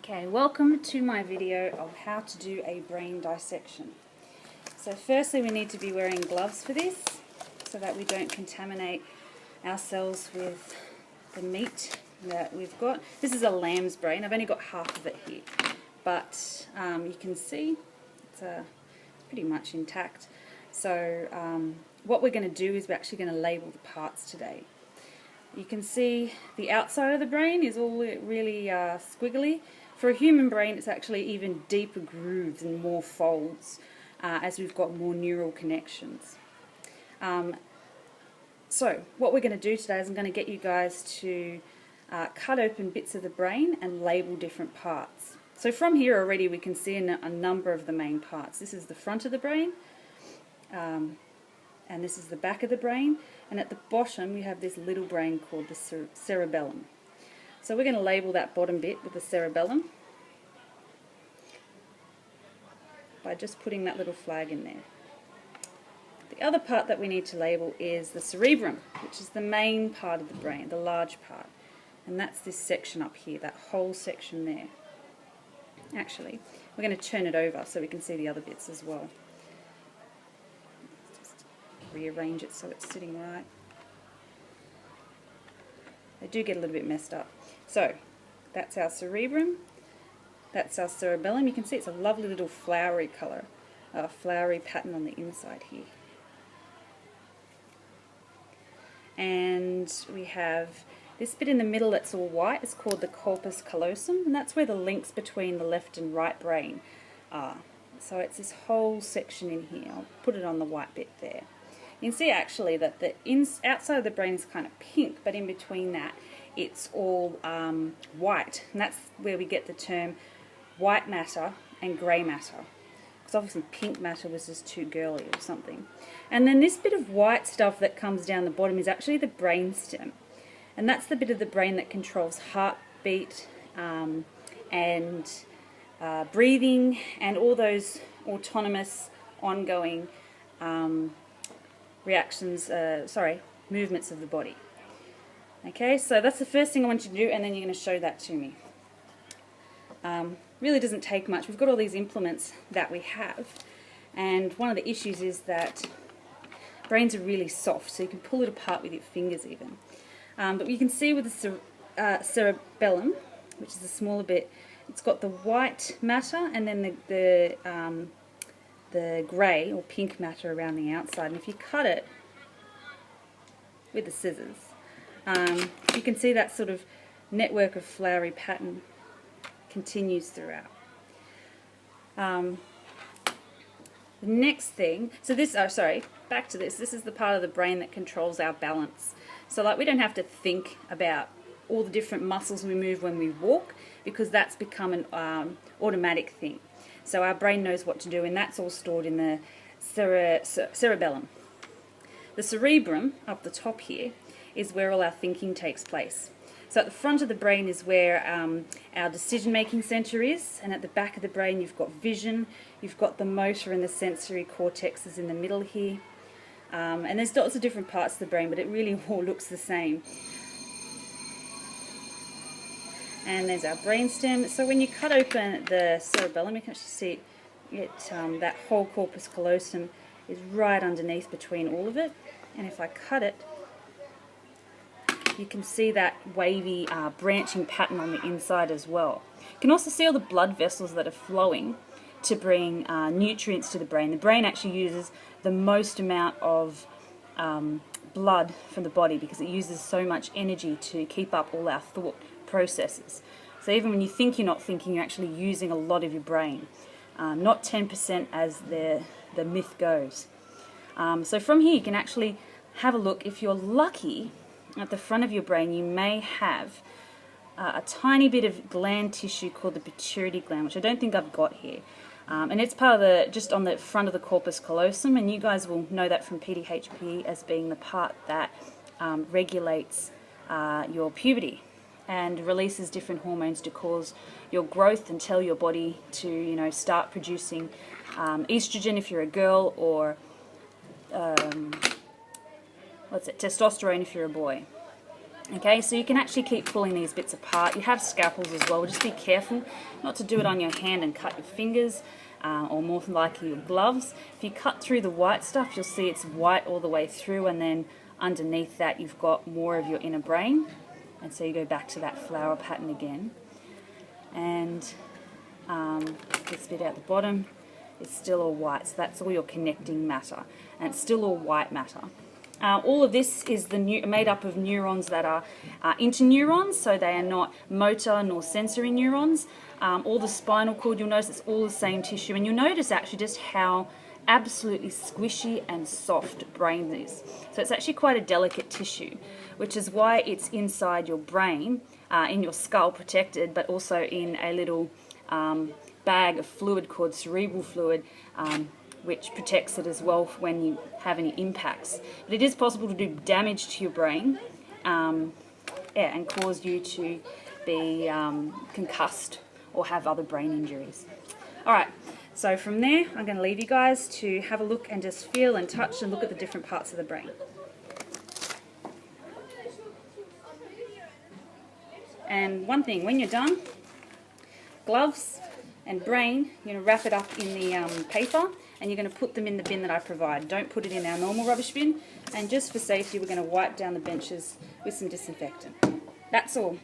Okay, welcome to my video of how to do a brain dissection. So firstly we need to be wearing gloves for this so that we don't contaminate ourselves with the meat that we've got. This is a lamb's brain. I've only got half of it here, but you can see it's pretty much intact. So what we're going to do is we're actually going to label the parts today. You can see the outside of the brain is all really squiggly. For a human brain, it's actually even deeper grooves and more folds as we've got more neural connections. So what we're going to do today is I'm going to get you guys to cut open bits of the brain and label different parts. So from here already we can see a number of the main parts. This is the front of the brain, and this is the back of the brain, and at the bottom we have this little brain called the cerebellum. So we're going to label that bottom bit with the cerebellum by just putting that little flag in there. The other part that we need to label is the cerebrum, which is the main part of the brain, the large part, and that's this section up here, that whole section there. Actually, we're going to turn it over so we can see the other bits as well. Just rearrange it so it's sitting right. They do get a little bit messed up. So that's our cerebrum, that's our cerebellum. You can see it's a lovely little flowery colour, flowery pattern on the inside here. And we have this bit in the middle that's all white. It's called the corpus callosum, and that's where the links between the left and right brain are. So it's this whole section in here. I'll put it on the white bit there. You can see actually that the outside of the brain is kind of pink, but in between that it's all white, and that's where we get the term white matter and grey matter, because obviously pink matter was just too girly or something. And then this bit of white stuff that comes down the bottom is actually the brainstem, and that's the bit of the brain that controls heartbeat and breathing and all those autonomous ongoing movements of the body. Okay, so that's the first thing I want you to do, and then you're going to show that to me. Really doesn't take much. We've got all these implements that we have, and one of the issues is that brains are really soft, so you can pull it apart with your fingers even. But you can see with the cerebellum, which is a smaller bit, it's got the white matter and then the grey or pink matter around the outside. And if you cut it with the scissors, you can see that sort of network of flowery pattern continues throughout. The next thing, so this, back to this. This is the part of the brain that controls our balance. So like we don't have to think about all the different muscles we move when we walk, because that's become an automatic thing. So our brain knows what to do, and that's all stored in the cerebellum. The cerebrum, up the top here, is where all our thinking takes place. So at the front of the brain is where our decision-making centre is, and at the back of the brain you've got vision, you've got the motor and the sensory cortexes in the middle here. And there's lots of different parts of the brain, but it really all looks the same. And there's our brainstem. So when you cut open the cerebellum, you can actually see that whole corpus callosum is right underneath between all of it. And if I cut it, you can see that wavy branching pattern on the inside as well. You can also see all the blood vessels that are flowing to bring nutrients to the brain. The brain actually uses the most amount of blood from the body because it uses so much energy to keep up all our thought processes. So even when you think you're not thinking, you're actually using a lot of your brain. Not 10% as the myth goes. So from here you can actually have a look. If you're lucky, at the front of your brain you may have a tiny bit of gland tissue called the pituitary gland, which I don't think I've got here. And it's part of just on the front of the corpus callosum, and you guys will know that from PDHP as being the part that regulates your puberty and releases different hormones to cause your growth and tell your body to start producing estrogen if you're a girl, or testosterone if you're a boy. Okay, so you can actually keep pulling these bits apart. You have scalpels as well. Just be careful not to do it on your hand and cut your fingers, or more than likely your gloves. If you cut through the white stuff, you'll see it's white all the way through, and then underneath that you've got more of your inner brain. And so you go back to that flower pattern again. And this bit at the bottom is still all white, so that's all your connecting matter, and it's still all white matter. All of this is made up of neurons that are interneurons, so they are not motor nor sensory neurons. All the spinal cord, you'll notice it's all the same tissue, and you'll notice actually just how absolutely squishy and soft brain is. So it's actually quite a delicate tissue, which is why it's inside your brain, in your skull protected, but also in a little bag of fluid called cerebral fluid, which protects it as well when you have any impacts. But it is possible to do damage to your brain, and cause you to be concussed or have other brain injuries. Alright, so from there I'm going to leave you guys to have a look and just feel and touch and look at the different parts of the brain. And one thing, when you're done, gloves and brain, you're going to wrap it up in the paper, and you're going to put them in the bin that I provide. Don't put it in our normal rubbish bin, and just for safety we're going to wipe down the benches with some disinfectant. That's all.